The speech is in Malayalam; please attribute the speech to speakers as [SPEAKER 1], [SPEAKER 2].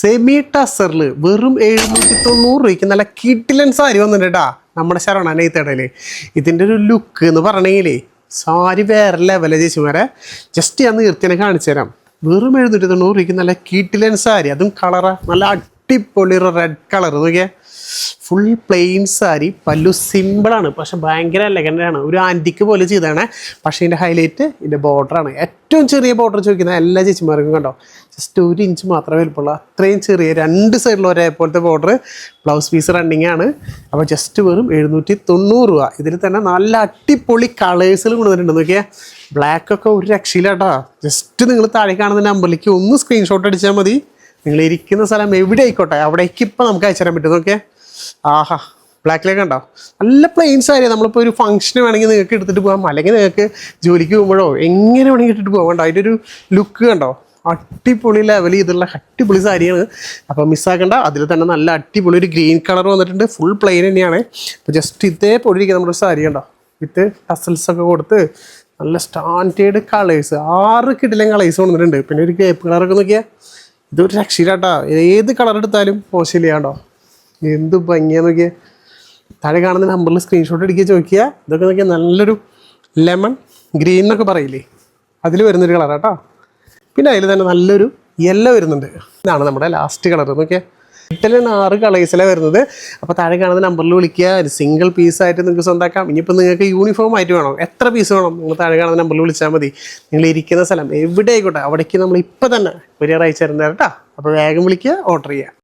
[SPEAKER 1] സെമി ടസറിൽ വെറും 790 രൂപയ്ക്ക് നല്ല കിഡിലൻ സാരി വന്നിട്ടുണ്ട് കേട്ടാ നമ്മുടെ ശരവണ നെയ്ത്തടയിൽ. ഇതിൻ്റെ ഒരു ലുക്ക് എന്ന് പറഞ്ഞെങ്കിലേ സാരി വേറെ ലെവലെ ചേച്ചിമാരെ. ജസ്റ്റ് ഞാൻ നിർത്തിനെ കാണിച്ചു തരാം. വെറും 790 രൂപയ്ക്ക് നല്ല കിഡിലൻ സാരി, അതും കളറാ നല്ല അടിപൊളി റെഡ് കളർ. നോക്കിയാൽ ഫുൾ പ്ലെയിൻ സാരി, പല്ലു സിമ്പിളാണ് പക്ഷെ ഭയങ്കര എലഗൻ്റാണ്. ഒരു ആൻറ്റിക്ക് പോലെ ചെയ്താണ്. പക്ഷേ ഇതിൻ്റെ ഹൈലൈറ്റ് ഇതിൻ്റെ ബോർഡറാണ്. ഏറ്റവും ചെറിയ ബോർഡർ ചോദിക്കുന്ന എല്ലാ ചേച്ചിമാർക്കും കണ്ടോ, ജസ്റ്റ് 1 ഇഞ്ച് മാത്രമേ വലുപ്പമുള്ളൂ. അത്രയും ചെറിയ 2 സൈഡിലും ഒരേപോലത്തെ ബോർഡർ. ബ്ലൗസ് പീസ് റണ്ണിങ് ആണ്. അപ്പോൾ ജസ്റ്റ് വെറും 790 രൂപ. ഇതിൽ തന്നെ നല്ല അടിപൊളി കളേഴ്സിൽ കൊണ്ടുവന്നിട്ടുണ്ട്. നോക്കിയാൽ ബ്ലാക്കൊക്കെ ഒരു രക്ഷയിലാട്ടോ. ജസ്റ്റ് നിങ്ങൾ താഴെ കാണുന്ന നമ്പറിലേക്ക് ഒന്ന് സ്ക്രീൻഷോട്ട് അടിച്ചാൽ മതി. നിങ്ങൾ ഇരിക്കുന്ന സ്ഥലം എവിടെ ആയിക്കോട്ടെ അവിടേക്ക് ഇപ്പം നമുക്ക് അയച്ചു തരാൻ പറ്റും. നോക്കിയാൽ ആഹാ, ബ്ലാക്കിലേക്ക് ഉണ്ടോ, നല്ല പ്ലെയിൻ സാരി. നമ്മളിപ്പോൾ ഒരു ഫംഗ്ഷന് വേണമെങ്കിൽ നിങ്ങൾക്ക് എടുത്തിട്ട് പോകാം, അല്ലെങ്കിൽ നിങ്ങൾക്ക് ജോലിക്ക് പോകുമ്പോഴോ എങ്ങനെ വേണമെങ്കിൽ ഇട്ടിട്ട് പോകാം. കണ്ടോ അതിൻ്റെ ഒരു ലുക്ക് കണ്ടോ, അടിപൊളി ലെവൽ ചെയ്തിട്ടുള്ള അടിപൊളി സാരിയാണ്. അപ്പോൾ മിസ്സാക്കണ്ട. അതിൽ തന്നെ നല്ല അടിപൊളി ഒരു ഗ്രീൻ കളർ വന്നിട്ടുണ്ട്. ഫുൾ പ്ലെയിൻ തന്നെയാണ്. അപ്പോൾ ജസ്റ്റ് ഇതേപോലെ ഇരിക്കുന്ന നമ്മുടെ സാരി കണ്ടോ, വിത്ത് ടസൽസൊക്കെ കൊടുത്ത് നല്ല സ്റ്റാൻഡേർഡ് കളേഴ്സ് 6 കിടിലൻ കളേഴ്സ് വന്നിട്ടുണ്ട്. പിന്നെ ഒരു കേപ്പ് കളറൊക്കെ നോക്കിയാൽ ഇതൊരു രക്ഷയിലാട്ടോ. ഏത് കളർ എടുത്താലും മോശമില്ല കേട്ടോ. എന്ത് ഭംഗിയാന്ന് നോക്കിയാൽ. താഴെ കാണുന്ന നമ്പറിൽ സ്ക്രീൻഷോട്ട് അടിക്കുക, ചോദിക്കുക. ഇതൊക്കെ നോക്കിയാൽ നല്ലൊരു ലെമൺ ഗ്രീൻ എന്നൊക്കെ പറയില്ലേ, അതിൽ വരുന്നൊരു കളറാട്ടോ. പിന്നെ അതിൽ തന്നെ നല്ലൊരു യെല്ലോ വരുന്നുണ്ട്. ഇതാണ് നമ്മുടെ ലാസ്റ്റ് കളർ. നോക്കിയാൽ ഇത്തരം 6 കളേഴ്സിലാണ് വരുന്നത്. അപ്പോൾ താഴെ കാണുന്ന നമ്പറിൽ വിളിക്കുക. ഒരു സിംഗിൾ പീസായിട്ട് നിങ്ങൾക്ക് സ്വന്തമാക്കാം. ഇനിയിപ്പോൾ നിങ്ങൾക്ക് യൂണിഫോം ആയിട്ട് വേണം, എത്ര പീസ് വേണം, നിങ്ങൾ താഴെ കാണുന്ന നമ്പറിൽ വിളിച്ചാൽ മതി. നിങ്ങൾ ഇരിക്കുന്ന സ്ഥലം എവിടെ ആയിക്കോട്ടെ അവിടേക്ക് നമ്മൾ ഇപ്പം തന്നെ കൊറിയർ അയച്ചു തരുന്നതാണ് കേട്ടോ. അപ്പോൾ വേഗം വിളിക്കുക, ഓർഡർ ചെയ്യുക.